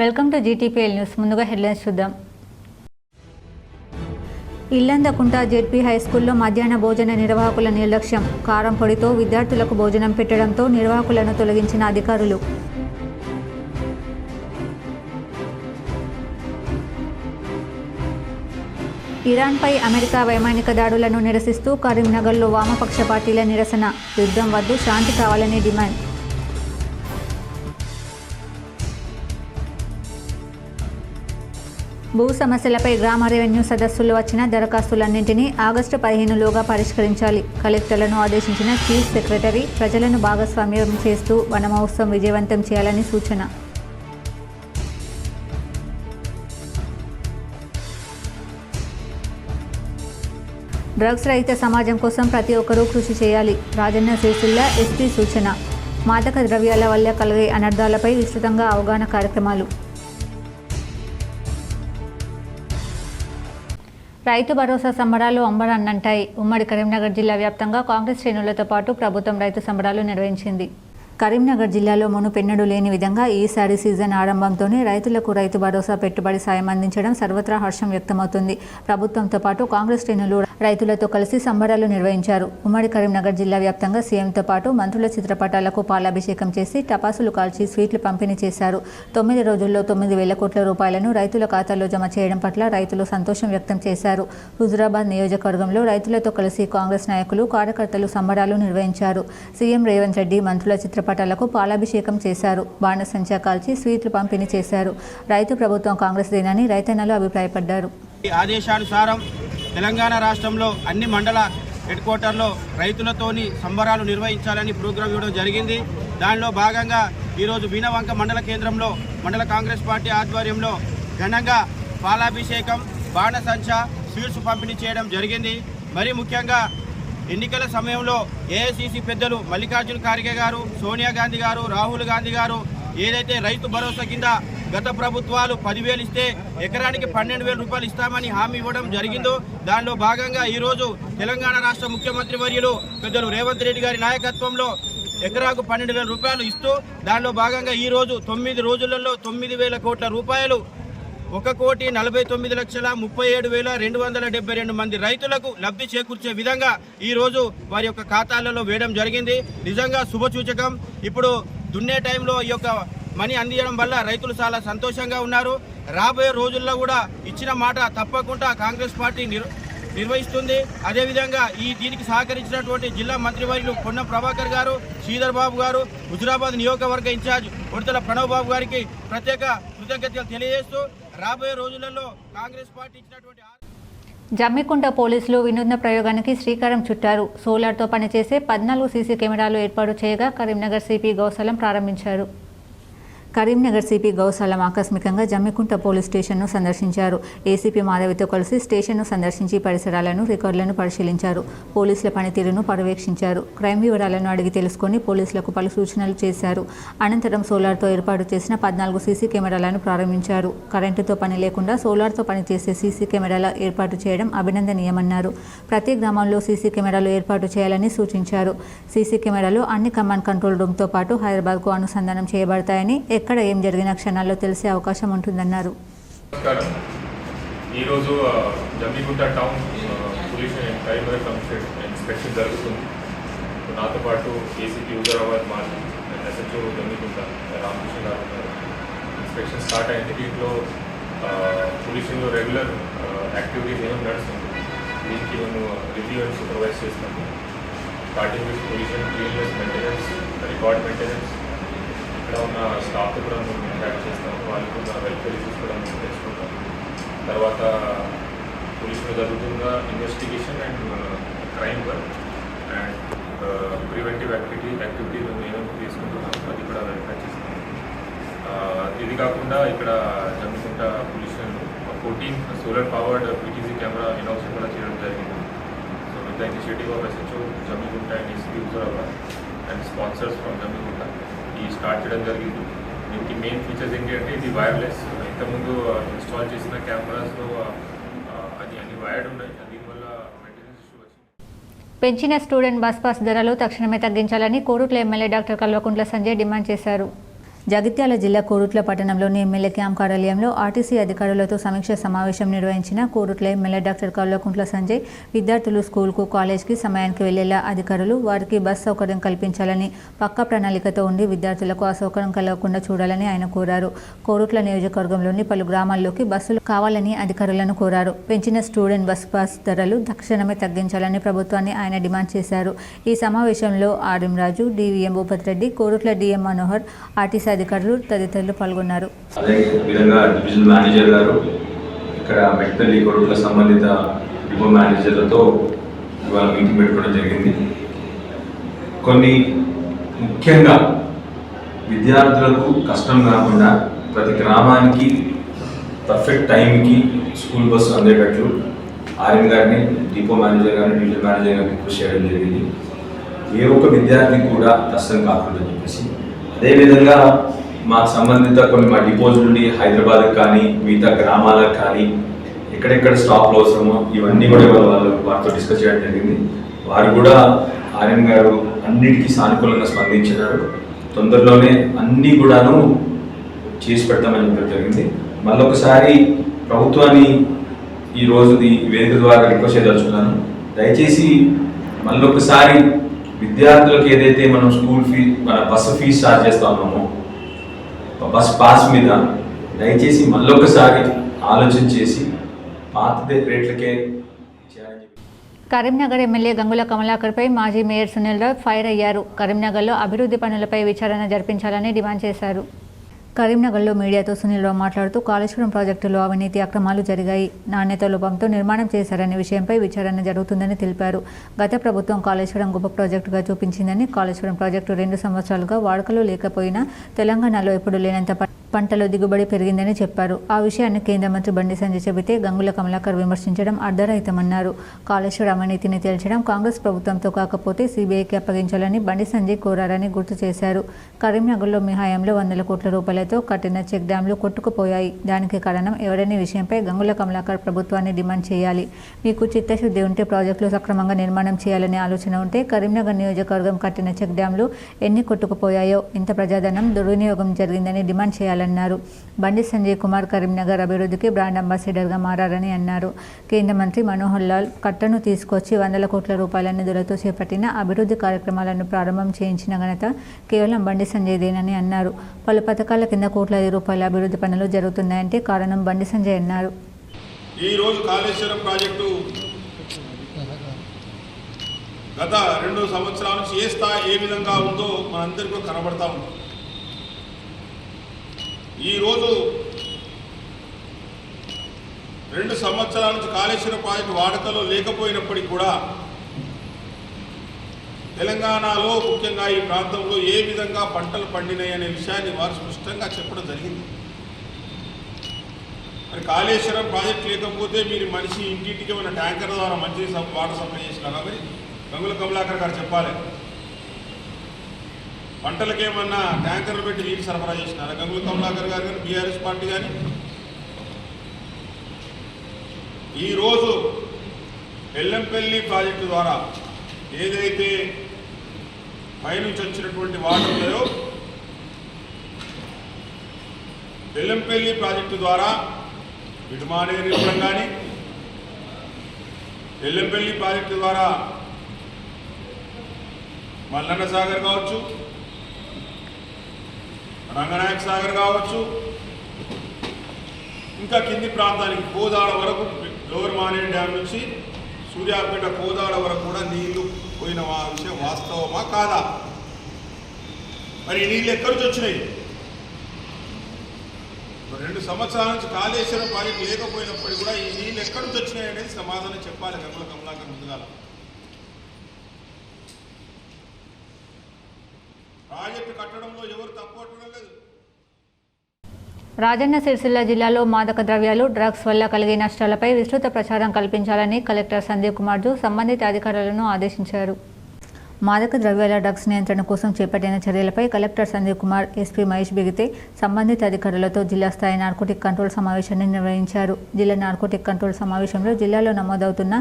Welcome to GTPL news. ముందుగా headlines చూద్దాం. Illandakunta ZP హైస్కూల్లో మధ్యాహ్న భోజన నిర్వాహకుల నిర్లక్ష్యం. కారం పొడితో విద్యార్థులకు భోజనం పెట్టడంతో నిర్వాహకులను తొలగించిన అధికారులు. ఇరాన్పై అమెరికా వైమానిక దాడులను నిరసిస్తూ కరీంనగర్లో వామపక్ష పార్టీల నిరసన. యుద్ధం వద్దు, శాంతి కావాలని డిమాండ్. భూ సమస్యలపై గ్రామ రెవెన్యూ సదస్సుల్లో వచ్చిన దరఖాస్తులన్నింటినీ ఆగస్టు 15లోగా పరిష్కరించాలి. కలెక్టర్లను ఆదేశించిన చీఫ్ సెక్రటరీ. ప్రజలను భాగస్వామ్యం చేస్తూ వన మహోత్సవం విజయవంతం చేయాలని సూచన. డ్రగ్స్ రహిత సమాజం కోసం ప్రతి ఒక్కరూ కృషి చేయాలి. రాజన్న సిరిసిల్ల ఎస్పీ సూచన. మాదక ద్రవ్యాల వల్ల కలిగే అనర్థాలపై విస్తృతంగా అవగాహన కార్యక్రమాలు. రైతు భరోసా సంబరాలు అంబరాన్నంటాయి. ఉమ్మడి కరీంనగర్ జిల్లా వ్యాప్తంగా కాంగ్రెస్ శ్రేణులతో పాటు ప్రభుత్వం రైతు సంబరాలు నిర్వహించింది. కరీంనగర్ జిల్లాలో మునుపెన్నడూ లేని విధంగా ఈసారి సీజన్ ఆరంభంతోనే రైతులకు రైతు భరోసా పెట్టుబడి సాయం అందించడం సర్వత్రా హర్షం వ్యక్తమవుతుంది. ప్రభుత్వంతో పాటు కాంగ్రెస్ శ్రేణులు రైతులతో కలిసి సంబరాలు నిర్వహించారు. ఉమ్మడి కరీంనగర్ జిల్లా వ్యాప్తంగా సీఎంతో పాటు మంత్రుల చిత్రపటాలకు పాలాభిషేకం చేసి టపాసులు కాల్చి స్వీట్లు పంపిణీ చేశారు. 9 రోజుల్లో 9,000 కోట్ల రూపాయలను రైతుల ఖాతాల్లో జమ చేయడం పట్ల రైతులు సంతోషం వ్యక్తం చేశారు. హుజురాబాద్ నియోజకవర్గంలో రైతులతో కలిసి కాంగ్రెస్ నాయకులు, కార్యకర్తలు సంబరాలు నిర్వహించారు. సీఎం రేవంత్ రెడ్డి మంత్రుల చిత్రపటాలకు పాలాభిషేకం చేశారు. బాణసంచా కాల్చి స్వీట్లు పంపిణీ చేశారు. రైతు ప్రభుత్వం కాంగ్రెస్ దేనని రైతన్నలు అభిప్రాయపడ్డారు. ఆదేశానుసారం తెలంగాణ రాష్ట్రంలో అన్ని మండల హెడ్ క్వార్టర్లో రైతులతోని సంబరాలు నిర్వహించాలని ప్రోగ్రాం ఇవ్వడం జరిగింది. దానిలో భాగంగా ఈరోజు బీనవంక మండల కేంద్రంలో మండల కాంగ్రెస్ పార్టీ ఆధ్వర్యంలో ఘనంగా పాలాభిషేకం, బాణసంచ, స్వీట్స్ పంపిణీ చేయడం జరిగింది. మరి ముఖ్యంగా ఎన్నికల సమయంలో ఏఐసిసి పెద్దలు మల్లికార్జున ఖార్గే గారు, సోనియా గాంధీ గారు, రాహుల్ గాంధీ గారు ఏదైతే రైతు భరోసా కింద గత ప్రభుత్వాలు 10,000 ఇస్తే ఎకరానికి 12,000 రూపాయలు ఇస్తామని హామీ ఇవ్వడం జరిగిందో దానిలో భాగంగా ఈరోజు తెలంగాణ రాష్ట్ర ముఖ్యమంత్రి వర్యులు పెద్దలు రేవంత్ రెడ్డి గారి నాయకత్వంలో ఎకరాకు 12,000 రూపాయలు ఇస్తూ దానిలో భాగంగా ఈరోజు 9 రోజులలో 9,000 కోట్ల రూపాయలు 1,40,37,272 మంది రైతులకు లబ్ధి చేకూర్చే విధంగా ఈరోజు వారి యొక్క ఖాతాలలో వేయడం జరిగింది. నిజంగా శుభసూచకం. ఇప్పుడు దున్నే టైంలో ఈ యొక్క మనీ అందించడం వల్ల రైతులు చాలా సంతోషంగా ఉన్నారు. రాబోయే రోజుల్లో కూడా ఇచ్చిన మాట తప్పకుండా కాంగ్రెస్ పార్టీ నిర్వహిస్తుంది. అదేవిధంగా దీనికి సహకరించినటువంటి జిల్లా మంత్రివర్యులు పొన్నం ప్రభాకర్ గారు, శ్రీధర్ బాబు గారు, హుజురాబాద్ నియోజకవర్గ ఇన్ఛార్జ్ ఉడతల ప్రణవ్ బాబు గారికి ప్రత్యేక కృతజ్ఞతలు తెలియజేస్తూ రాబోయే రోజులలో కాంగ్రెస్ పార్టీ ఇచ్చినటువంటి జమ్మికుంట పోలీసులు వినూత్న ప్రయోగానికి శ్రీకారం చుట్టారు. సోలార్తో పనిచేసే 14 సీసీ కెమెరాలు ఏర్పాటు చేయగా కరీంనగర్ సిపి గౌశాలం ప్రారంభించారు. కరీంనగర్ సిపి గౌశాలం ఆకస్మికంగా జమ్మికుంట పోలీస్ స్టేషన్ను సందర్శించారు. ఏసీపీ మాధవితో కలిసి స్టేషన్ను సందర్శించి పరిసరాలను, రికార్డులను పరిశీలించారు. పోలీసుల పనితీరును పర్యవేక్షించారు. క్రైమ్ వివరాలను అడిగి తెలుసుకుని పోలీసులకు పలు సూచనలు చేశారు. అనంతరం సోలార్తో ఏర్పాటు చేసిన 14 సీసీ కెమెరాలను ప్రారంభించారు. కరెంటుతో పని లేకుండా సోలార్తో పనిచేసే సీసీ కెమెరాల ఏర్పాటు చేయడం అభినందనీయమన్నారు. ప్రతి గ్రామంలో సీసీ కెమెరాలు ఏర్పాటు చేయాలని సూచించారు. సీసీ కెమెరాలు అన్ని కమాండ్ కంట్రోల్ రూమ్తో పాటు హైదరాబాద్కు అనుసంధానం చేయబడతాయని, ఎక్కడ ఏం జరిగిన క్షణాల్లో తెలిసే అవకాశం ఉంటుందన్నారు. ఈరోజు జమ్మికుంట టౌన్ పోలీస్ ఇన్స్పెక్షన్ జరుగుతుంది. నాతో పాటు ఏసీపీ హుజురాబాద్ మాజీ ఎస్హెచ్ఓ జమ్మికుంట రామకృష్ణ గారు ఉన్నారు. ఇన్స్పెక్షన్ స్టార్ట్ అయింది. దీంట్లో పోలీసులో రెగ్యులర్ యాక్టివిటీస్ ఏమేమి నడుస్తుంది దీనికి మేము రివ్యూ అండ్ సూపర్వైజ్ చేస్తాము. Starting with pollution, cleanliness, maintenance, record maintenance, ఇక్కడ ఉన్న స్టాఫ్తో కూడా మేము ఇంటరాక్ట్ చేస్తాము. వాళ్ళకు ఉన్న వెల్ఫేర్ ఇష్యూస్ కూడా మేము తెలుసుకుంటాము. తర్వాత పోలీసులో జరుగుతున్న investigation and crime work and preventive activity మేము ఏమేమి తీసుకుంటున్నాము అది కూడా వెరిఫై చేస్తాము. ఇది కాకుండా ఇక్కడ Jammikunta pollution 14 solar powered PTC camera ఇన్ఆక్షన్ కూడా చేయడం జరిగింది. So with the initiative of SHO Jammikunta and ACP Huzurabad and sponsors from Jammikunta ఈ స్టార్ట్ చేయడం జరిగింది. దీనికి మెయిన్ ఫీచర్స్ ఏంటి అంటే ఇది వైర్లెస్. ఇంతకుముందు ఇన్స్టాల్ చేసిన కెమెరాస్లో అది అన్ని వైర్డ్ ఉన్నాయి. దీనివల్ల మెయింటెనెన్స్ ఇష్యూ వచ్చింది. పెంచిన స్టూడెంట్ బస్ పాస్ ధరలు తక్షణమే తగ్గించాలని Korutla MLA doctor Kalvakuntla Sanjay demand చేశారు. జగిత్యాల జిల్లా కోరుట్ల పట్టణంలోని ఎమ్మెల్యే క్యాంప్ కార్యాలయంలో ఆర్టీసీ అధికారులతో సమీక్ష సమావేశం నిర్వహించిన కోరుట్ల ఎమ్మెల్యే డాక్టర్ కల్వకుంట్ల సంజయ్ విద్యార్థులు స్కూల్కు కాలేజ్కి సమయానికి వెళ్లేలా అధికారులు వారికి బస్ సౌకర్యం కల్పించాలని పక్కా ప్రణాళికతో ఉండి విద్యార్థులకు అసౌకర్యం కలగకుండా చూడాలని ఆయన కోరారు. కోరుట్ల నియోజకవర్గంలోని పలు గ్రామాల్లోకి బస్సులు కావాలని అధికారులను కోరారు. పెంచిన స్టూడెంట్ బస్ పాస్ ధరలు తక్షణమే తగ్గించాలని ప్రభుత్వాన్ని ఆయన డిమాండ్ చేశారు. ఈ సమావేశంలో RM Raju, DVM Bhupat Reddy, Korutla DM Manohar, RTC అధికారులు తదితరులు పాల్గొన్నారు. అదే విధంగా డివిజనల్ మేనేజర్ గారు ఇక్కడ మెట్పల్లి కోరుట్ల సంబంధిత డిపో మేనేజర్లతో ఇవాళ మీటింగ్ పెట్టుకోవడం జరిగింది. కొన్ని ముఖ్యంగా విద్యార్థులకు కష్టం కాకుండా ప్రతి గ్రామానికి పర్ఫెక్ట్ టైంకి స్కూల్ బస్సు అందేటట్లు ఆర్ఎం గారిని, డిపో మేనేజర్ గారిని, డివిజనల్ మేనేజర్ గారిని కృషి చేయడం జరిగింది. ఏ ఒక్క విద్యార్థికి కూడా కష్టం కాకుండా చెప్పేసి, అదేవిధంగా మాకు సంబంధిత కొన్ని మా డిపోస్ నుండి హైదరాబాద్కి కానీ మిగతా గ్రామాలకు కానీ ఎక్కడెక్కడ స్టాప్లు అవసరమో ఇవన్నీ కూడా వారితో డిస్కస్ చేయడం జరిగింది. వారు కూడా ఆర్ఎం గారు అన్నిటికీ సానుకూలంగా స్పందించినారు. తొందరలోనే అన్నీ కూడాను చేసి పెడతామని చెప్పడం జరిగింది. మళ్ళొకసారి ప్రభుత్వాన్ని ఈరోజు ఈ వేదిక ద్వారా రిక్వెస్ట్ చేయదలుచుకున్నాను. దయచేసి మళ్ళొకసారి విద్యార్థులకు ఏదైతే మనం స్కూల్ ఫీ మన బస్సు ఫీజు ఛార్జ్ చేస్తా ఉన్నామో బస్ పాస్ మీద దయచేసి మళ్ళొకసారి ఆలోచన చేసి పాత రేట్లకే చేయాలని. కరీంనగర్ ఎమ్మెల్యే గంగుల కమలాకర్పై మాజీ మేయర్ సునీల్ రావు ఫైర్ అయ్యారు. కరీంనగర్లో అభివృద్ధి పనులపై విచారణ జరిపించాలని డిమాండ్ చేశారు. కరీంనగర్లో మీడియాతో సునీల్ రావు మాట్లాడుతూ కాళేశ్వరం ప్రాజెక్టులో అవినీతి అక్రమాలు జరిగాయి, నాణ్యత లోపంతో నిర్మాణం చేశారనే విషయంపై విచారణ జరుగుతుందని తెలిపారు. గత ప్రభుత్వం కాళేశ్వరం గొప్ప ప్రాజెక్టుగా చూపించిందని, కాళేశ్వరం ప్రాజెక్టు 2 సంవత్సరాలుగా వాడుకలో లేకపోయినా తెలంగాణలో ఎప్పుడు లేనంత పంటలో దిగుబడి పెరిగిందని చెప్పారు. ఆ విషయాన్ని కేంద్ర మంత్రి బండి సంజయ్ చెబితే గంగుల కమలాకర్ విమర్శించడం అర్ధరహితమన్నారు. కాళేశ్వర అవినీతిని తేల్చడం కాంగ్రెస్ ప్రభుత్వంతో కాకపోతే సిబిఐకి అప్పగించాలని బండి సంజయ్ కోరారని గుర్తు చేశారు. కరీంనగర్లో మీ హయాంలో 100 కోట్ల రూపాయలతో కట్టిన చెక్ డ్యాంలు కొట్టుకుపోయాయి. దానికి కారణం ఎవరనే విషయంపై గంగుల కమలాకర్ ప్రభుత్వాన్ని డిమాండ్ చేయాలి. మీకు చిత్తశుద్ధి ఉంటే ప్రాజెక్టులు సక్రమంగా నిర్మాణం చేయాలనే ఆలోచన ఉంటే కరీంనగర్ నియోజకవర్గం కట్టిన చెక్ డ్యాంలు ఎన్ని కొట్టుకుపోయాయో, ఇంత ప్రజాధనం దుర్వినియోగం జరిగిందని డిమాండ్ చేయాలన్నారు. బండి సంజయ్ కుమార్ కరీంనగర్ అభివృద్ధికి బ్రాండ్ అంబాసిడర్గా మారారని అన్నారు. కేంద్ర మంత్రి మనోహర్ లాల్ కట్టను తీసుకొచ్చి 100 కోట్ల రూపాయల నిధులతో చేపట్టిన అభివృద్ధి కార్యక్రమాలను ప్రారంభం చేయించిన ఘనత కేవలం బండి సంజయ్దేనని అన్నారు. పలు పథకాల కింద కోట్లాది రూపాయల అభివృద్ధి పనులు జరుగుతున్నాయంటే కారణం బండి సంజయ్ అన్నారు. ఈరోజు కాళేశ్వరం ప్రాజెక్టు గత 2 సంవత్సరాల నుంచి ఏ విధంగా ఉందో మనందరికీ కనబడతా ఉంది. ఈరోజు 2 సంవత్సరాల నుంచి కాళేశ్వరం ప్రాజెక్టు వాడుకలో లేకపోయినప్పటికీ కూడా తెలంగాణలో ముఖ్యంగా ఈ ప్రాంతంలో ఏ విధంగా పంటలు పండినాయి అనే విషయాన్ని వారు స్పష్టంగా చెప్పడం జరిగింది. మరి కాళేశ్వరం ప్రాజెక్టు లేకపోతే మీరు మనిషి ఇంటింటికి ఉన్న ట్యాంకర్ ద్వారా మంచి వాటర్ సప్లై చేసినారా? మరి గంగుల కమలాకర్ గారు చెప్పాలి. పంటలకేమన్నా ట్యాంకర్లు పెట్టి నీరు సరఫరా చేసినారా గంగుల కమలాకర్ గారు కానీ, బీఆర్ఎస్ పార్టీ కానీ? ఈరోజు ఎల్లంపల్లి ప్రాజెక్టు ద్వారా ఏదైతే పైనుంచి వచ్చినటువంటి వాటర్ ఉన్నాయో, ఎల్లంపల్లి ప్రాజెక్టు ద్వారా విడుమానేరు ఇవ్వడం కానీ, ఎల్లంపల్లి ప్రాజెక్టు ద్వారా మల్లన్న సాగర్ కావచ్చు, రంగనాయక సాగర్ కావచ్చు, ఇంకా కింది ప్రాంతానికి కోదాడ వరకు, లోవర్ మానేరు డ్యామ్ నుంచి సూర్యాపేట కోదాడ వరకు కూడా నీళ్లు పోయిన విషయం వాస్తవమా కాదా? మరి ఈ నీళ్ళు ఎక్కడి నుంచి వచ్చినాయి? 2 సంవత్సరాల నుంచి కాళేశ్వరం ప్రాజెక్టు లేకపోయినప్పటికీ కూడా ఈ నీళ్ళు ఎక్కడి నుంచి వచ్చినాయి అనేది సమాధానం చెప్పాలి గంగుల కమలాకర్ ముందుగా. ప్రాజెక్టు కట్టడంలో ఎవరు తప్పట్టడం లేదు. రాజన్న సిరిసిల్ల జిల్లాలో మాదక ద్రవ్యాలు, డ్రగ్స్ వల్ల కలిగే నష్టాలపై విస్తృత ప్రచారం కల్పించాలని కలెక్టర్ సందీప్ కుమార్ జూ సంబంధిత అధికారులను ఆదేశించారు. మాదక ద్రవ్యాల డ్రగ్స్ నియంత్రణ కోసం చేపట్టిన చర్యలపై కలెక్టర్ సందీప్ కుమార్, ఎస్పీ మహేష్ బిగితే సంబంధిత అధికారులతో జిల్లా స్థాయి నార్కోటిక్ కంట్రోల్ సమావేశాన్ని నిర్వహించారు. జిల్లా నార్కోటిక్ కంట్రోల్ సమావేశంలో జిల్లాలో నమోదవుతున్న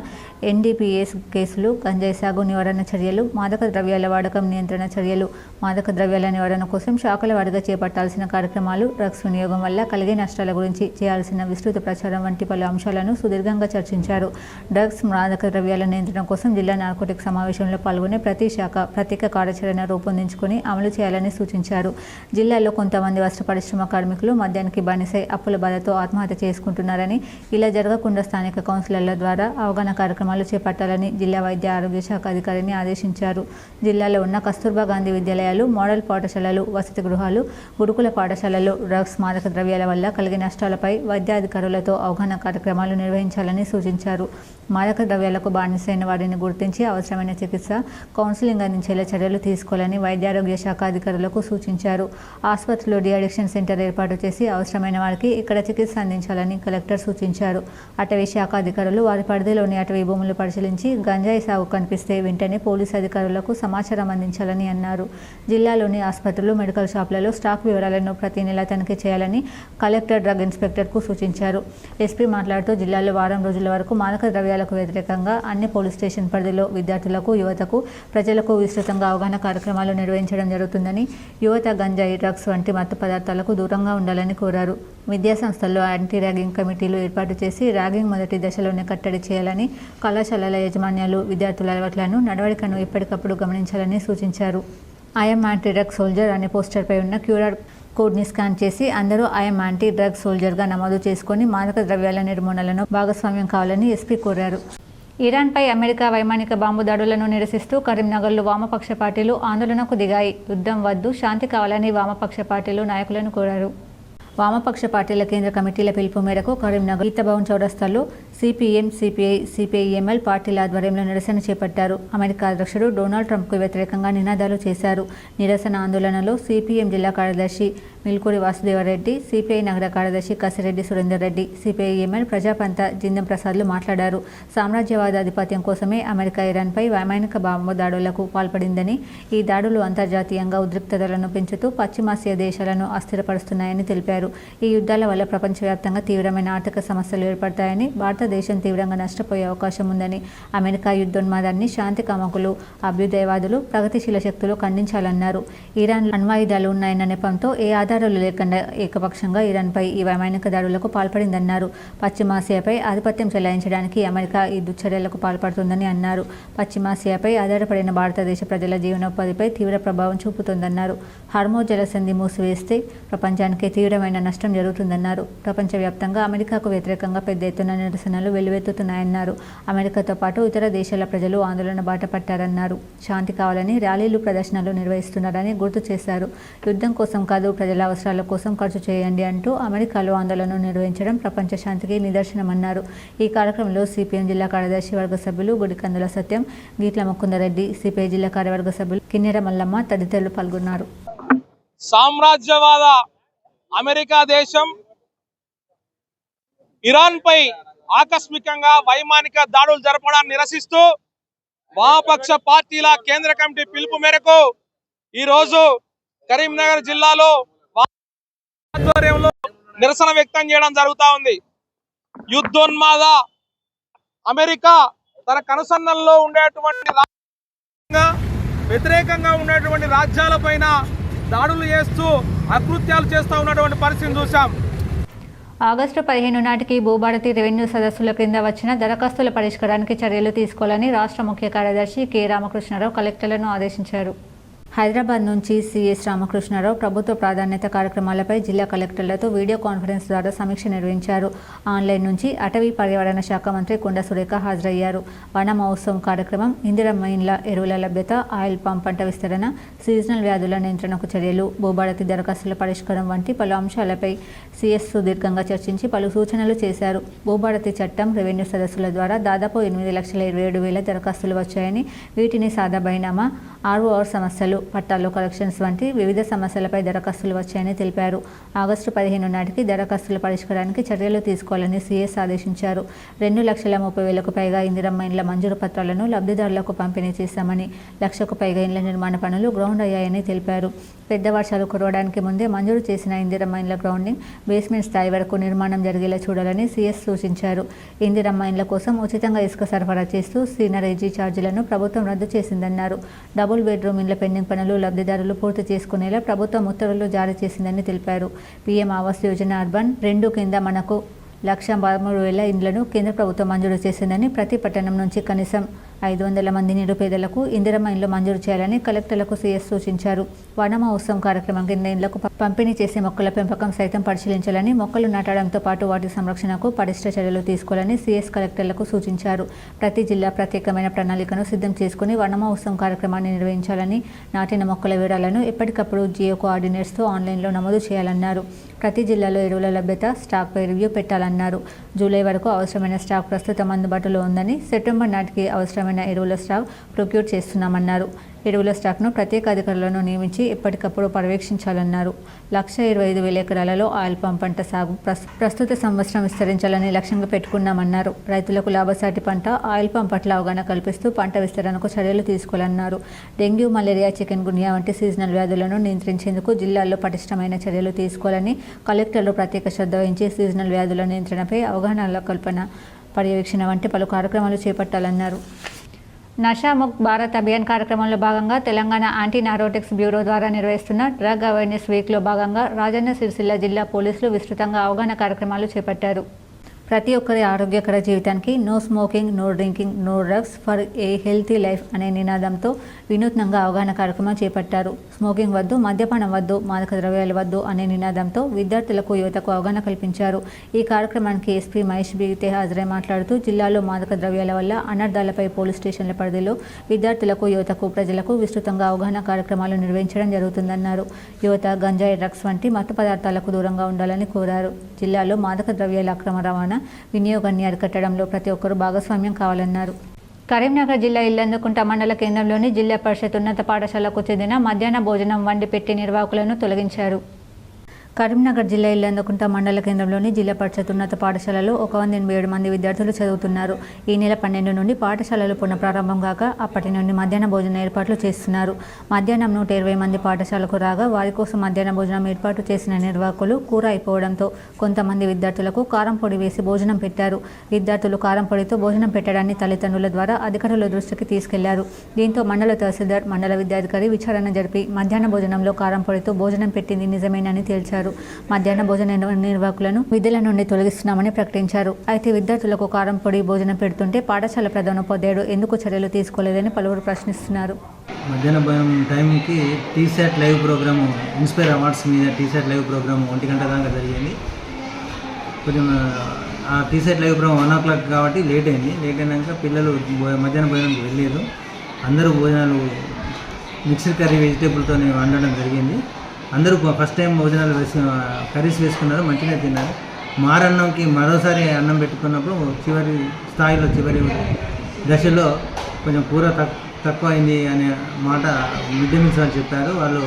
ఎన్డీపీఎస్ కేసులు, గంజాయి సాగు నివారణ చర్యలు, మాదక ద్రవ్యాల వాడకం నియంత్రణ చర్యలు, మాదక ద్రవ్యాల నివారణ కోసం శాఖల వారీగా చేపట్టాల్సిన కార్యక్రమాలు, డ్రగ్స్ వినియోగం వల్ల కలిగే నష్టాల గురించి చేయాల్సిన విస్తృత ప్రచారం వంటి పలు అంశాలను సుదీర్ఘంగా చర్చించారు. డ్రగ్స్, మాదక ద్రవ్యాల నియంత్రణ కోసం జిల్లా నార్కోటిక్ సమావేశంలో పాల్గొనే ప్రతి శాఖ ప్రత్యేక కార్యాచరణ రూపొందించుకుని అమలు చేయాలని సూచించారు. జిల్లాలో కొంతమంది వస్త్ర పరిశ్రమ కార్మికులు మద్యానికి బానిసై అప్పుల బాధతో ఆత్మహత్య చేసుకుంటున్నారని, ఇలా జరగకుండా స్థానిక కౌన్సిలర్ల ద్వారా అవగాహన కార్యక్రమాలు చేపట్టాలని జిల్లా వైద్య ఆరోగ్య శాఖ అధికారిని ఆదేశించారు. జిల్లాలో ఉన్న కస్తూర్బా గాంధీ విద్యాలయాలు, మోడల్ పాఠశాలలు, వసతి గృహాలు, గురుకుల పాఠశాలల్లో డ్రగ్స్, మాదక ద్రవ్యాల వల్ల కలిగే నష్టాలపై వైద్యాధికారులతో అవగాహన కార్యక్రమాలు నిర్వహించాలని సూచించారు. మాదక ద్రవ్యాలకు బానిసైన వారిని గుర్తించి అవసరమైన చికిత్స, కౌన్సిలింగ్ అందించేలా చర్యలు తీసుకోవాలని వైద్యారోగ్య శాఖ అధికారులకు సూచించారు. ఆసుపత్రిలో డీఅడిక్షన్ సెంటర్ ఏర్పాటు చేసి అవసరమైన వారికి ఇక్కడ చికిత్స అందించాలని కలెక్టర్ సూచించారు. అటవీ శాఖ అధికారులు వారి పరిధిలోని అటవీ భూములు పరిశీలించి గంజాయి సాగు కనిపిస్తే వెంటనే పోలీసు అధికారులకు సమాచారం అందించాలని అన్నారు. జిల్లాలోని ఆసుపత్రులు, మెడికల్ షాపులలో స్టాక్ వివరాలను ప్రతి నెల తనిఖీ చేయాలని కలెక్టర్ డ్రగ్ ఇన్స్పెక్టర్కు సూచించారు. ఎస్పీ మాట్లాడుతూ జిల్లాలో వారం రోజుల వరకు మాదక ద్రవ్యాలకు వ్యతిరేకంగా అన్ని పోలీస్ స్టేషన్ పరిధిలో విద్యార్థులకు, యువతకు, ప్రజలకు విస్తృతంగా అవగాహన కార్యక్రమాలు నిర్వహించడం జరుగుతుందని, యువత గంజాయి, డ్రగ్స్ వంటి మత్తు పదార్థాలకు దూరంగా ఉండాలని కోరారు. విద్యా సంస్థల్లో యాంటీ ర్యాగింగ్ కమిటీలు ఏర్పాటు చేసి ర్యాగింగ్ మొదటి దశలోనే కట్టడి చేయాలని, కళాశాలల యాజమాన్యాలు విద్యార్థుల అలవాట్లను, నడవడికను ఎప్పటికప్పుడు గమనించాలని సూచించారు. ఐఎమ్ యాంటీ డ్రగ్ సోల్జర్ అనే పోస్టర్పై ఉన్న క్యూఆర్ కోడ్ని స్కాన్ చేసి అందరూ ఐఎమ్ యాంటీ డ్రగ్ సోల్జర్గా నమోదు చేసుకుని మాదక ద్రవ్యాల నిర్మూలనలో భాగస్వామ్యం కావాలని ఎస్పీ కోరారు. ఇరాన్పై అమెరికా వైమానిక బాంబు దాడులను నిరసిస్తూ కరీంనగర్లో వామపక్ష పార్టీలు ఆందోళనకు దిగాయి. యుద్ధం వద్దు, శాంతి కావాలని వామపక్ష పార్టీలు నాయకులను కోరారు. వామపక్ష పార్టీల కేంద్ర కమిటీల పిలుపు మేరకు కరీంనగర్ గీతాభవన్ చౌరస్తాలో సిపిఎం, సిపిఐ, సిపిఐఎంఎల్ పార్టీల ఆధ్వర్యంలో నిరసన చేపట్టారు. అమెరికా అధ్యక్షుడు డొనాల్డ్ ట్రంప్కు వ్యతిరేకంగా నినాదాలు చేశారు. నిరసన ఆందోళనలో సిపిఎం జిల్లా కార్యదర్శి మిల్కూరి వాసుదేవరెడ్డి, సిపిఐ నగర కార్యదర్శి కసిరెడ్డి సురేందర్ రెడ్డి, సిపిఐఎంఎల్ ప్రజాపంత జిందం ప్రసాద్లు మాట్లాడారు. సామ్రాజ్యవాద ఆధిపత్యం కోసమే అమెరికా ఇరాన్పై వైమానిక బాంబు దాడులకు పాల్పడిందని, ఈ దాడులు అంతర్జాతీయంగా ఉద్రిక్తతలను పెంచుతూ పశ్చిమాసియా దేశాలను అస్థిరపరుస్తున్నాయని తెలిపారు. ఈ యుద్ధాల వల్ల ప్రపంచవ్యాప్తంగా తీవ్రమైన ఆర్థిక సమస్యలు ఏర్పడతాయని, భారతదేశం తీవ్రంగా నష్టపోయే అవకాశం ఉందని, అమెరికా యుద్ధోన్మాదాన్ని శాంతి కామకులు, అభ్యుదయవాదులు, ప్రగతిశీల శక్తులు ఖండించాలన్నారు. ఇరాన్ అణ్వాయుధాలు ఉన్నాయన్న నెపంతో ఏ ఆధారాలు లేకుండా ఏకపక్షంగా ఇరాన్పై ఈ వైమానిక దాడులకు పాల్పడిందన్నారు. పశ్చిమాసియాపై ఆధిపత్యం చెలాయించడానికి అమెరికా ఈ దుశ్చర్యలకు పాల్పడుతుందని అన్నారు. పశ్చిమాసియాపై ఆధారపడిన భారతదేశ ప్రజల జీవనోపాధిపై తీవ్ర ప్రభావం చూపుతుందన్నారు. హార్మోజ్ జలసంధి మూసివేస్తే ప్రపంచానికి తీవ్రమైన నష్టం జరుగుతుందన్నారు. ప్రపంచవ్యాప్తంగా అమెరికాకు వ్యతిరేకంగా పెద్ద ఎత్తున నిరసనలు వెల్లువెత్తుతున్నాయన్నారు. అమెరికాతో పాటు ఇతర దేశాల ప్రజలు ఆందోళన బాట పట్టారన్నారు. శాంతి కావాలని ర్యాలీలు, ప్రదర్శనలు నిర్వహిస్తున్నారని గుర్తు చేశారు. యుద్ధం కోసం కాదు, ప్రజల అవసరాల కోసం ఖర్చు చేయండి అంటూ అమెరికాలో ఆందోళన నిర్వహించడం ప్రపంచ శాంతికి నిదర్శనమన్నారు. ఈ కార్యక్రమంలో సిపిఎం జిల్లా కార్యదర్శి వర్గ సభ్యులు గుడికందుల సత్యం, గీట్ల ముకుందరెడ్డి, సిపిఐ జిల్లా కార్యవర్గ సభ్యులు కిన్నెర మల్లమ్మ తదితరులు పాల్గొన్నారు. సామ్రాజ్యవాద అమెరికా దేశం ఇరాన్పై ఆకస్మికంగా వైమానిక దాడులు జరపడాన్ని నిరసిస్తూ వామపక్ష పార్టీల కేంద్ర కమిటీ పిలుపు మేరకు ఈరోజు కరీంనగర్ జిల్లాలో ఆధ్వర్యంలో నిరసన వ్యక్తం చేయడం జరుగుతూ ఉంది. యుద్ధోన్మాద అమెరికా తన కనుసన్నల్లో ఉండేటువంటి వ్యతిరేకంగా ఉండేటువంటి రాజ్యాలపైన దాడులు చేస్తూ అకృత్యాలు చేస్తూ ఉన్నటువంటి పరిస్థితిని చూసాం. ఆగస్టు 15 నాటికి భూభారతి రెవెన్యూ సదస్సుల క్రింద వచ్చిన దరఖాస్తుల పరిష్కారానికి చర్యలు తీసుకోవాలని రాష్ట్ర ముఖ్య కార్యదర్శి కె రామకృష్ణారావు కలెక్టర్లను ఆదేశించారు. హైదరాబాద్ నుంచి సిఎస్ రామకృష్ణారావు ప్రభుత్వ ప్రాధాన్యత కార్యక్రమాలపై జిల్లా కలెక్టర్లతో వీడియో కాన్ఫరెన్స్ ద్వారా సమీక్ష నిర్వహించారు. ఆన్లైన్ నుంచి అటవీ పర్యావరణ శాఖ మంత్రి కొండ సురేఖ హాజరయ్యారు. వన మహోత్సవం కార్యక్రమం, ఇందిరమ్మ ఇండ్ల ఎరువుల లభ్యత, ఆయిల్ పామ్ పంట విస్తరణ, సీజనల్ వ్యాధుల నియంత్రణకు చర్యలు, భూభారతి దరఖాస్తుల పరిష్కారం వంటి పలు అంశాలపై సిఎస్ సుదీర్ఘంగా చర్చించి పలు సూచనలు చేశారు. భూభారతి చట్టం, రెవెన్యూ సదస్సుల ద్వారా దాదాపు 8,27,7,000 దరఖాస్తులు వచ్చాయని, వీటిని సాదా బైనామా, ROR సమస్యలు, పట్టాల్లో కలెక్షన్స్ వంటి వివిధ సమస్యలపై దరఖాస్తులు వచ్చాయని తెలిపారు. ఆగస్టు 15 నాటికి దరఖాస్తుల పరిష్కారానికి చర్యలు తీసుకోవాలని సీఎస్ ఆదేశించారు. 2,30,000కు పైగా ఇందిరమ్మ ఇండ్ల మంజూరు పత్రాలను లబ్ధిదారులకు పంపిణీ చేశామని, 1,00,000కు పైగా ఇండ్ల నిర్మాణ పనులు గ్రౌండ్ అయ్యాయని తెలిపారు. పెద్ద వర్షాలు కురవడానికి ముందే మంజూరు చేసిన ఇందిరమ్మ ఇండ్ల గ్రౌండింగ్, బేస్మెంట్ స్థాయి వరకు నిర్మాణం జరిగేలా చూడాలని సీఎస్ సూచించారు. ఇందిరమ్మ ఇండ్ల కోసం ఉచితంగా ఇసుక సరఫరా చేస్తూ సీనరేజీ ఛార్జీలను ప్రభుత్వం రద్దు చేసిందన్నారు. డబుల్ బెడ్రూమ్ ఇండ్ల పెండింగ్ పనులు లబ్ధిదారులు పూర్తి చేసుకునేలా ప్రభుత్వం ఉత్తర్వులు జారీ చేసిందని తెలిపారు. పీఎం ఆవాస్ యోజన అర్బన్ 2 కింద మనకు 1,13,000 ఇండ్లను కేంద్ర ప్రభుత్వం మంజూరు చేసిందని, ప్రతి పట్టణం నుంచి కనీసం 500 మంది నిరుపేదలకు ఇందిరమ్మ ఇండ్లు మంజూరు చేయాలని కలెక్టర్లకు సీఎస్ సూచించారు. వన మహోత్సవం కార్యక్రమం కింద ఇండ్లకు పంపిణీ చేసే మొక్కల పెంపకం సైతం పరిశీలించాలని, మొక్కలు నాటడంతో పాటు వాటి సంరక్షణకు పటిష్ట చర్యలు తీసుకోవాలని సీఎస్ కలెక్టర్లకు సూచించారు. ప్రతి జిల్లా ప్రత్యేకమైన ప్రణాళికను సిద్ధం చేసుకుని వన మహోత్సవం కార్యక్రమాన్ని నిర్వహించాలని, నాటిన మొక్కల వివరాలను ఎప్పటికప్పుడు జియో కోఆర్డినేట్స్తో ఆన్లైన్లో నమోదు చేయాలన్నారు. ప్రతి జిల్లాలో ఎరువుల లభ్యత, స్టాక్పై రివ్యూ పెట్టాలన్నారు. జూలై వరకు అవసరమైన స్టాక్ ప్రస్తుతం అందుబాటులో ఉందని, సెప్టెంబర్ నాటికి అవసరమైన ఎరువుల స్టాక్ ప్రొక్యూర్ చేస్తున్నామన్నారు. ఎరువుల స్టాక్ను ప్రత్యేక అధికారులను నియమించి ఎప్పటికప్పుడు పర్యవేక్షించాలన్నారు. 1,25,000 ఎకరాలలో ఆయిల్ పామ్ పంట సాగు ప్రస్తుత సంవత్సరం విస్తరించాలని లక్ష్యంగా పెట్టుకున్నామన్నారు. రైతులకు లాభసాటి పంట ఆయిల్ పామ్ పట్ల అవగాహన కల్పిస్తూ పంట విస్తరణకు చర్యలు తీసుకోవాలన్నారు. డెంగ్యూ, మలేరియా, చికెన్ గున్యా వంటి సీజనల్ వ్యాధులను నియంత్రించేందుకు జిల్లాల్లో పటిష్టమైన చర్యలు తీసుకోవాలని, కలెక్టర్లు ప్రత్యేక శ్రద్ధ వహించి సీజనల్ వ్యాధుల నియంత్రణపై అవగాహన కల్పన, పర్యవేక్షణ వంటి పలు కార్యక్రమాలు చేపట్టాలన్నారు. నషాముక్త్ భారత్ అభియాన్ కార్యక్రమంలో భాగంగా తెలంగాణ యాంటీ నార్కోటిక్స్ బ్యూరో ద్వారా నిర్వహిస్తున్న డ్రగ్ అవేర్నెస్ వీక్లో భాగంగా రాజన్న సిరిసిల్ల జిల్లా పోలీసులు విస్తృతంగా అవగాహన కార్యక్రమాలు చేపట్టారు. ప్రతి ఒక్కరి ఆరోగ్యకర జీవితానికి no smoking, no drinking, no drugs for a healthy life అనే నినాదంతో వినూత్నంగా అవగాహన కార్యక్రమం చేపట్టారు. స్మోకింగ్ వద్దు, మద్యపానం వద్దు, మాదక ద్రవ్యాలు వద్దు అనే నినాదంతో విద్యార్థులకు, యువతకు అవగాహన కల్పించారు. ఈ కార్యక్రమానికి ఎస్పీ మహేష్ బిగితే హాజరై మాట్లాడుతూ జిల్లాలో మాదక ద్రవ్యాల వల్ల అనర్థాలపై పోలీస్ స్టేషన్ల పరిధిలో విద్యార్థులకు, యువతకు, ప్రజలకు విస్తృతంగా అవగాహన కార్యక్రమాలు నిర్వహించడం జరుగుతుందన్నారు. యువత గంజాయి, డ్రగ్స్ వంటి మత్తు పదార్థాలకు దూరంగా ఉండాలని కోరారు. జిల్లాలో మాదక ద్రవ్యాల అక్రమ రవాణా, వినియోగాన్ని అరికట్టడంలో ప్రతి ఒక్కరూ భాగస్వామ్యం కావాలన్నారు. కరీంనగర్ జిల్లా ఇల్లందుకుంట మండల కేంద్రంలోని జిల్లా పరిషత్ ఉన్నత పాఠశాలకు చెందిన మధ్యాహ్న భోజనం వండి పెట్టి నిర్వాహకులను తొలగించారు. కరీంనగర్ జిల్లా ఇల్లందుకుంట మండల కేంద్రంలోని జిల్లా పరిషత్ ఉన్నత పాఠశాలలో 187 మంది విద్యార్థులు చదువుతున్నారు. ఈ నెల 12 నుండి పాఠశాలలు పునఃప్రారంభం కాగా అప్పటి నుండి మధ్యాహ్న భోజన ఏర్పాట్లు చేస్తున్నారు. మధ్యాహ్నం 120 మంది పాఠశాలకు రాగా వారి కోసం మధ్యాహ్న భోజనం ఏర్పాటు చేసిన నిర్వాహకులు కూర అయిపోవడంతో కొంతమంది విద్యార్థులకు కారం పొడి వేసి భోజనం పెట్టారు. విద్యార్థులు కారం పొడితో భోజనం పెట్టడాన్ని తల్లిదండ్రుల ద్వారా అధికారుల దృష్టికి తీసుకెళ్లారు. దీంతో మండల తహసీల్దార్, మండల విద్యాధికారి విచారణ జరిపి మధ్యాహ్న భోజనంలో కారం పొడితో భోజనం పెట్టింది నిజమేనని తేల్చారు. మధ్యాహ్న భోజన నిర్వాహకులను విధుల నుండి తొలగిస్తున్నామని ప్రకటించారు. అయితే విద్యార్థులకు కారం పొడి భోజనం పెడుతుంటే పాఠశాల ప్రధానోపాధ్యాయుడు ఎందుకు చర్యలు తీసుకోలేదని పలువురు ప్రశ్నిస్తున్నారు. మధ్యాహ్న భోజనం టైంకి T SAT live programme, inspire awards మీద టీశాట్ లైవ్ ప్రోగ్రాము 1 గంట దాకా జరిగింది. కొంచెం ఆ టీశాట్ లైవ్ ప్రోగ్రామ్ 1 o'clock కాబట్టి లేట్ అయినాక పిల్లలు మధ్యాహ్న భోజనానికి వెళ్ళలేదు. అందరూ భోజనాలు మిక్స్డ్ కర్రీ వెజిటేబుల్తో వండడం జరిగింది. అందరూ ఫస్ట్ టైం భోజనాలు కర్రీస్ వేసుకున్నారు, మంచిగా తిన్నారు. మారన్నంకి మరోసారి అన్నం పెట్టుకున్నప్పుడు చివరి దశలో కొంచెం కూర తక్కువ అయింది అనే మాట మిడ్ డే మీల్స్ వాళ్ళు చెప్పారు. వాళ్ళు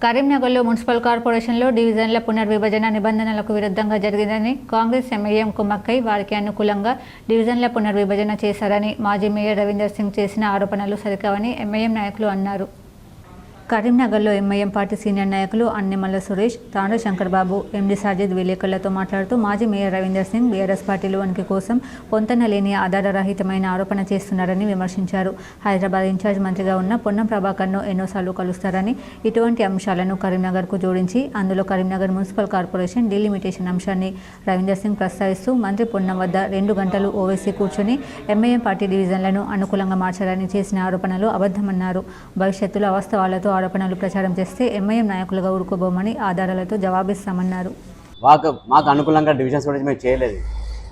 కరీంనగర్లో మున్సిపల్ కార్పొరేషన్లో డివిజన్ల పునర్విభజన నిబంధనలకు విరుద్ధంగా జరిగిందని కాంగ్రెస్ ఎంఐఎం కుమ్మక్కై వారికి అనుకూలంగా డివిజన్ల పునర్విభజన చేశారని మాజీ మేయర్ రవీందర్ సింగ్ చేసిన ఆరోపణలు సరికావని ఎంఐఎం నాయకులు అన్నారు. కరీంనగర్లో ఎంఐఎం పార్టీ సీనియర్ నాయకులు అన్నెమల్ల సురేష్, తాండ్ర శంకర్ బాబు, ఎండి సాజిద్ విలేకరులతో మాట్లాడుతూ మాజీ మేయర్ రవీందర్ సింగ్ బీఆర్ఎస్ పార్టీలో ఉనికి కోసం పొంతన లేని ఆధారరహితమైన ఆరోపణ చేస్తున్నారని విమర్శించారు. హైదరాబాద్ ఇన్ఛార్జ్ మంత్రిగా ఉన్న పొన్నం ప్రభాకర్ను ఎన్నోసార్లు కలుస్తారని, ఇటువంటి అంశాలను కరీంనగర్కు జోడించి అందులో కరీంనగర్ మున్సిపల్ కార్పొరేషన్ డిలిమిటేషన్ అంశాన్ని రవీందర్ సింగ్ ప్రస్తావిస్తూ మంత్రి పొన్నం వద్ద 2 గంటలు ఓవైసీ కూర్చొని ఎంఐఎం పార్టీ డివిజన్లను అనుకూలంగా మార్చారని చేసిన ఆరోపణలు అబద్ధమన్నారు. భవిష్యత్తులో అవాస్తవాలతో ఆరోపణలు ప్రచారం చేస్తే ఎంఐఎం నాయకులుగా ఊరుకోబోమని ఆధారాలతో జవాబిస్తామన్నారు. మాకు అనుకూలంగా డివిజన్స్ కూడా మేము చేయలేదు.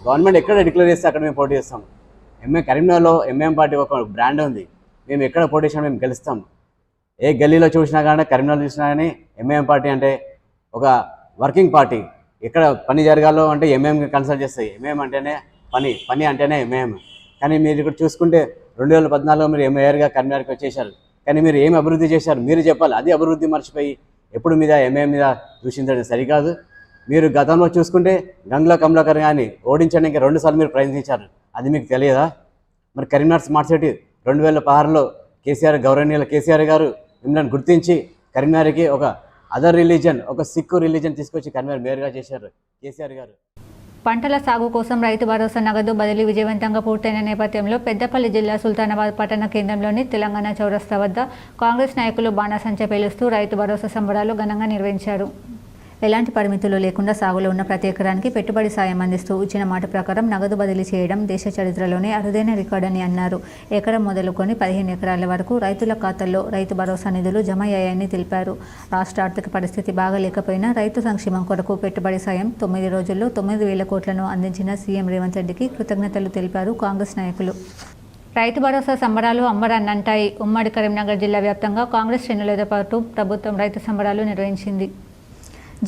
గవర్నమెంట్ ఎక్కడ డిక్లేర్ చేస్తే అక్కడ మేము పోటీ చేస్తాం. కరీంనగర్లో ఎంఐఎం పార్టీ ఒక బ్రాండ్ ఉంది. మేము ఎక్కడ పోటీ చేసినా మేము గెలుస్తాం. ఏ గల్లీలో చూసినా కానీ, కరీంనగర్లో చూసినా కానీ ఎంఐఎం పార్టీ అంటే ఒక వర్కింగ్ పార్టీ. ఎక్కడ పని జరగాలో అంటే ఎంఐఎం కన్సల్ట్ చేస్తాయి. ఎంఐఎం అంటేనే పని అంటేనే ఎంఐఎం. కానీ మీరు ఇక్కడ చూసుకుంటే 2014లో మీరు మేయర్గా కరీంనగర్కి వచ్చేసారు. కానీ మీరు ఏం అభివృద్ధి చేశారు మీరు చెప్పాలి. అది అభివృద్ధి మర్చిపోయి ఎప్పుడు మీద ఎంఏఎం మీద దూషించడం సరికాదు. మీరు గతంలో చూసుకుంటే గంగుల కమలాకర్ గారిని ఓడించడానికి 2 సార్లు మీరు ప్రయత్నించారు, అది మీకు తెలియదా? మరి కరీంనగర్ స్మార్ట్ సిటీ 2016లో గౌరవనీయుల కేసీఆర్ గారు మిమ్మల్ని గుర్తించి కరీంనగర్కి ఒక అదర్ రిలీజన్, ఒక సిక్కు రిలీజన్ తీసుకొచ్చి కరీంనగర్ మేయర్గా చేశారు కేసీఆర్ గారు. పంటల సాగు కోసం రైతు భరోసా నగదు బదిలీ విజయవంతంగా పూర్తయిన నేపథ్యంలో పెద్దపల్లి జిల్లా సుల్తానాబాద్ పట్టణ కేంద్రంలోని తెలంగాణ చౌరస్తా వద్ద కాంగ్రెస్ నాయకులు బాణాసంచా పేలుస్తూ రైతు భరోసా సంబరాలు ఘనంగా నిర్వహించారు. ఎలాంటి పరిమితులు లేకుండా సాగులో ఉన్న ప్రతి ఎకరానికి పెట్టుబడి సాయం అందిస్తూ ఇచ్చిన మాట ప్రకారం నగదు బదిలీ చేయడం దేశ చరిత్రలోనే అరుదైన రికార్డని అన్నారు. ఎకరం మొదలుకొని 15 ఎకరాల వరకు రైతుల ఖాతాల్లో రైతు భరోసా నిధులు జమ అయ్యాయని తెలిపారు. రాష్ట్ర ఆర్థిక పరిస్థితి బాగాలేకపోయినా రైతు సంక్షేమం కొరకు పెట్టుబడి సాయం 9 రోజుల్లో 9,000 కోట్లను అందించిన సీఎం రేవంత్ రెడ్డికి కృతజ్ఞతలు తెలిపారు కాంగ్రెస్ నాయకులు. రైతు భరోసా సంబరాలు అంబరాన్నంటాయి. ఉమ్మడి కరీంనగర్ జిల్లా వ్యాప్తంగా కాంగ్రెస్ శ్రేణులతో పాటు ప్రభుత్వం రైతు సంబరాలు నిర్వహించింది.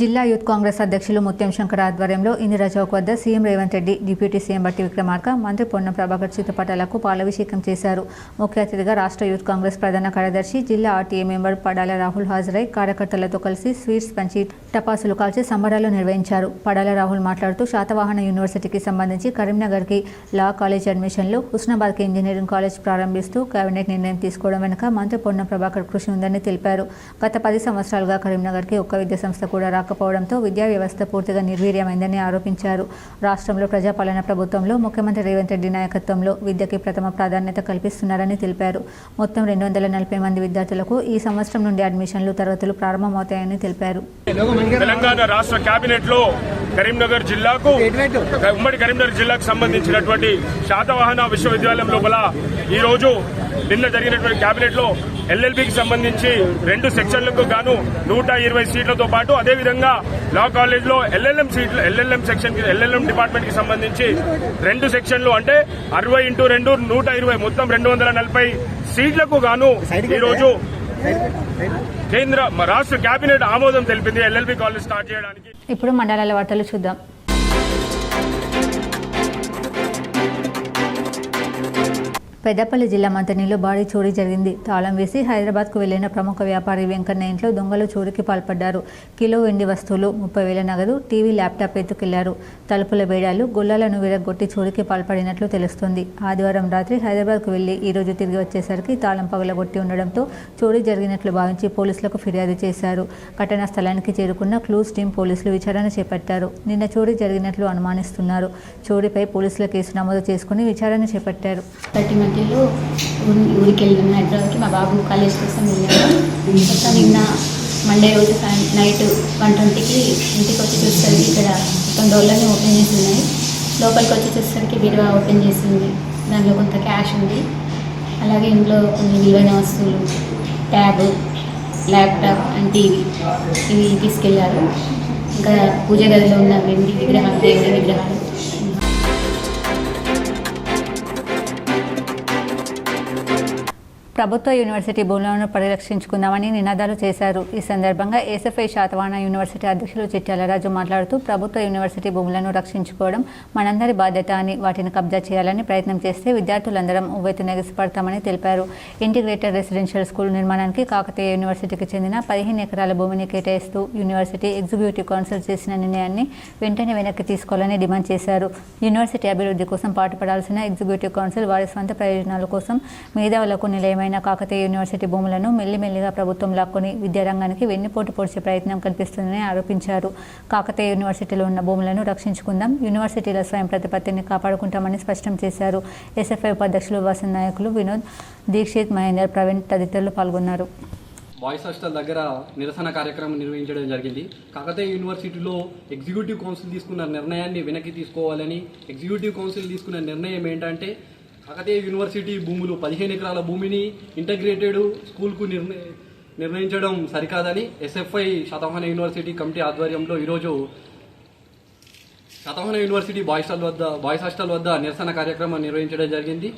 జిల్లా యూత్ కాంగ్రెస్ అధ్యక్షులు ముత్యం శంకర్ ఆధ్వర్యంలో ఇందిరా చౌక్ వద్ద CM Revanth Reddy, deputy CM బట్టి విక్రమార్క, మంత్రి పొన్నం ప్రభాకర్ చిత్రపటాలకు పాలాభిషేకం చేశారు. ముఖ్య అతిథిగా రాష్ట్ర యూత్ కాంగ్రెస్ ప్రధాన కార్యదర్శి, జిల్లా ఆర్టీఏ మెంబర్ పడాల రాహుల్ హాజరై కార్యకర్తలతో కలిసి స్వీట్స్ పంచి టపాసులు కాల్చి సంబరాలు నిర్వహించారు. పడాల రాహుల్ మాట్లాడుతూ శాతవాహన యూనివర్సిటీకి సంబంధించి కరీంనగర్కి లా కాలేజ్ అడ్మిషన్లు, హుస్నాబాద్కి ఇంజనీరింగ్ కాలేజ్ ప్రారంభిస్తూ కేబినెట్ నిర్ణయం తీసుకోవడం వెనుక మంత్రి పొన్నం ప్రభాకర్ కృషి ఉందని తెలిపారు. గత 10 సంవత్సరాలుగా కరీంనగర్కి ఒక్క విద్యాసంస్థ కూడా రాకపోవడంతో విద్యా వ్యవస్థ పూర్తిగా నిర్వీర్యమైందని ఆరోపించారు. రాష్ట్రంలో ప్రజాపాలన ప్రభుత్వంలో ముఖ్యమంత్రి రేవంత్ రెడ్డి నాయకత్వంలో విద్యకి ప్రథమ ప్రాధాన్యత కల్పిస్తున్నారని తెలిపారు. మొత్తం 240 మంది విద్యార్థులకు ఈ సంవత్సరం నుండి అడ్మిషన్లు తరగతులు ప్రారంభమవుతాయని తెలిపారు. తెలంగాణ రాష్ట్ర కేబినెట్ లో కరీంనగర్ జిల్లాకు, ఉమ్మడి కరీంనగర్ జిల్లాకు సంబంధించినటువంటి శాతవాహన విశ్వవిద్యాలయం లోపల ఈ రోజు నిన్న జరిగినటువంటి కేబినెట్ లో ఎల్ఎల్బికి సంబంధించి 2 సెక్షన్లకు గాను 120 సీట్లతో పాటు అదేవిధంగా లా కాలేజ్ లో ఎల్ఎల్ఎం డిపార్ట్మెంట్ కి సంబంధించి 2 సెక్షన్లు అంటే 60x2 120 మొత్తం 240 సీట్లకు గాను ఈ రోజు రాష్ట్ర కేబినెట్ ఆమోదం తెలిపింది ఎల్ఎల్బి కాలేజ్ స్టార్ట్ చేయడానికి. ఇప్పుడు మండలాల వార్తలు చూద్దాం. పెద్దపల్లి జిల్లా మంతనిలో భారీ చోరీ జరిగింది. తాళం వేసి హైదరాబాద్కు వెళ్లిన ప్రముఖ వ్యాపారి వెంకన్న ఇంట్లో దొంగలు చోరీకి పాల్పడ్డారు. కిలో వెండి వస్తువులు, 30,000 నగదు, టీవీ, ల్యాప్టాప్ ఎత్తుకెళ్లారు. తలుపుల బేడాలు, గొల్లాలను విరగొట్టి చోరీకి పాల్పడినట్లు తెలుస్తోంది. ఆదివారం రాత్రి హైదరాబాద్కు వెళ్లి ఈ రోజు తిరిగి వచ్చేసరికి తాళం పగలగొట్టి ఉండడంతో చోరీ జరిగినట్లు భావించి పోలీసులకు ఫిర్యాదు చేశారు. ఘటనా స్థలానికి చేరుకున్న క్లూస్ టీం పోలీసులు విచారణ చేపట్టారు. నిన్న చోరీ జరిగినట్లు అనుమానిస్తున్నారు. చోరీపై పోలీసుల కేసు నమోదు చేసుకుని విచారణ చేపట్టారు. మధ్యలో ఊరికి వెళ్ళాము, హైదరాబాద్కి. మా బాబు కాలేజ్ కోసం వెళ్ళాము. మొత్తం నిన్న మండే రోజు నైట్ 1:20కి ఇంటికి వచ్చి చూసేసరికి ఇక్కడ మొత్తం డోర్లన్నీ ఓపెన్ చేసి ఉన్నాయి. లోపలికి వచ్చి చూసేసరికి బీరువా ఓపెన్ చేసింది. దానిలో కొంత క్యాష్ ఉంది. అలాగే ఇంట్లో కొన్ని విలువైన వస్తువులు, ట్యాబ్, ల్యాప్టాప్ అండ్ టీవీ ఇవి తీసుకెళ్లారు. ఇంకా పూజ గదిలో ఉన్న వెండి విగ్రహాలు, దేవుడి విగ్రహాలు. ప్రభుత్వ యూనివర్సిటీ భూములను పరిరక్షించుకుందామని నినాదాలు చేశారు. ఈ సందర్భంగా ఎస్ఎఫ్ఐ శాతవాహన యూనివర్సిటీ అధ్యక్షులు చిట్యాలరాజు మాట్లాడుతూ ప్రభుత్వ యూనివర్సిటీ భూములను రక్షించుకోవడం మనందరి బాధ్యత అని, వాటిని కబ్జా చేయాలని ప్రయత్నం చేస్తే విద్యార్థులందరం ఉవ్వెత్తున ఎగిసిపడతామని తెలిపారు. ఇంటిగ్రేటెడ్ రెసిడెన్షియల్ స్కూల్ నిర్మాణానికి కాకతీయ యూనివర్సిటీకి చెందిన 15 ఎకరాల భూమిని కేటాయిస్తూ యూనివర్సిటీ ఎగ్జిక్యూటివ్ కౌన్సిల్ చేసిన నిర్ణయాన్ని వెంటనే వెనక్కి తీసుకోవాలని డిమాండ్ చేశారు. యూనివర్సిటీ అభివృద్ధి కోసం పాటుపడాల్సిన ఎగ్జిక్యూటివ్ కౌన్సిల్ వారి స్వంత ప్రయోజనాల కోసం మేధావులకు నిలయమైన కాకతీయ యూనివర్సిటీ భూములను మెల్లిమెల్లిగా ప్రభుత్వం లాక్కొని విద్యారంగానికి వెన్నుపోటు పొడిచే ప్రయత్నం కనిపిస్తుందని ఆరోపించారు. కాకతీయ యూనివర్సిటీలో ఉన్న భూములను రక్షించుకుందాం, యూనివర్సిటీల స్వయం ప్రతిపత్తిని కాపాడుకుంటామని స్పష్టం చేశారు. ఎస్ఎఫ్ఐ ఉపాధ్యక్షులు వసంత్ నాయకులు వినోద్, దీక్షిత్, మహేందర్, ప్రవీణ్ తదితరులు పాల్గొన్నారు. బాయ్స్ హాస్టల్ దగ్గర నిరసన కార్యక్రమం నిర్వహించడం జరిగింది. కాకతీయ యూనివర్సిటీలో ఎగ్జిక్యూటివ్ కౌన్సిల్ తీసుకున్న నిర్ణయాన్ని వెనక్కి తీసుకోవాలని, ఎగ్జిక్యూటివ్ కౌన్సిల్ తీసుకున్న నిర్ణయం ఏంటంటే కాకతీయ యూనివర్సిటీ భూములు 15 ఎకరాల భూమిని ఇంటగ్రేటెడ్ స్కూల్కు నిర్ణయించడం సరికాదని ఎస్ఎఫ్ఐ శాతవాహన యూనివర్సిటీ కమిటీ ఆధ్వర్యంలో ఈరోజు శాతవాహన యూనివర్సిటీ బాయ్స్ హాస్టల్ వద్ద నిరసన కార్యక్రమం నిర్వహించడం జరిగింది.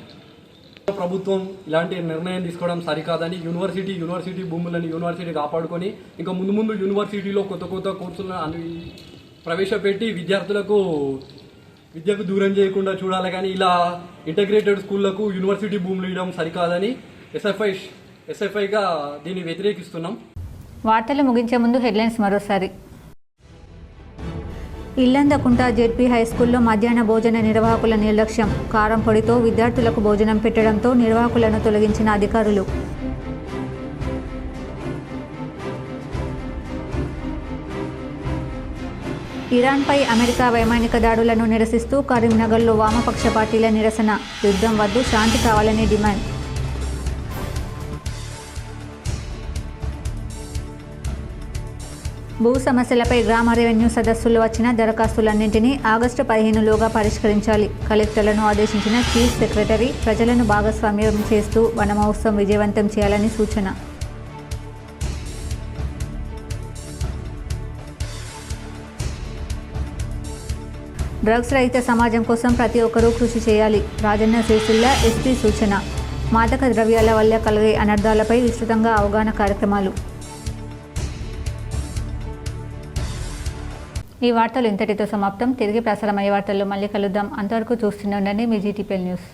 ప్రభుత్వం ఇలాంటి నిర్ణయం తీసుకోవడం సరికాదని, యూనివర్సిటీ భూములను యూనివర్సిటీ కాపాడుకొని ఇంకా ముందు యూనివర్సిటీలో కొత్త కోర్సులను ప్రవేశపెట్టి విద్యకు దూరం చేయకుండా చూడాలి. కానీ ఇలా ఇంటగ్రేటెడ్ స్కూళ్లకు యూనివర్సిటీ భూములు ఇవ్వడం సరికాదని ఎస్ఎఫ్ఐ ఎస్ఎఫ్ఐగా దీన్ని వ్యతిరేకిస్తున్నాం. వార్తలు ముగించే ముందు హెడ్లైన్స్ మరోసారి. ఇల్లందకుంట జెడ్పీ హైస్కూల్లో మధ్యాహ్న భోజన నిర్వాహకుల నిర్లక్ష్యం. కారం పొడితో విద్యార్థులకు భోజనం పెట్టడంతో నిర్వాహకులను తొలగించిన అధికారులు. ఇరాన్పై అమెరికా వైమానిక దాడులను నిరసిస్తూ కరీంనగర్లో వామపక్ష పార్టీల నిరసన. యుద్ధం వద్దు, శాంతి కావాలని డిమాండ్. భూ సమస్యలపై గ్రామ రెవెన్యూ సదస్సులు వచ్చిన దరఖాస్తులన్నింటినీ ఆగస్టు 15లోగా పరిష్కరించాలి. కలెక్టర్లను ఆదేశించిన చీఫ్ సెక్రటరీ. ప్రజలను భాగస్వామ్యం చేస్తూ వన మహోత్సవం విజయవంతం చేయాలని సూచన. డ్రగ్స్ రహిత సమాజం కోసం ప్రతి ఒక్కరూ కృషి చేయాలి. రాజన్న సిరిసిల్ల ఎస్పీ సూచన. మాదక ద్రవ్యాల వల్ల కలిగే అనర్థాలపై విస్తృతంగా అవగాహన కార్యక్రమాలు. ఈ వార్తలు ఇంతటితో సమాప్తం. తిరిగి ప్రసారమయ్యే వార్తల్లో మళ్ళీ కలుద్దాం. అంతవరకు చూస్తూనే ఉండండి మీ జీటీపీఎల్ న్యూస్.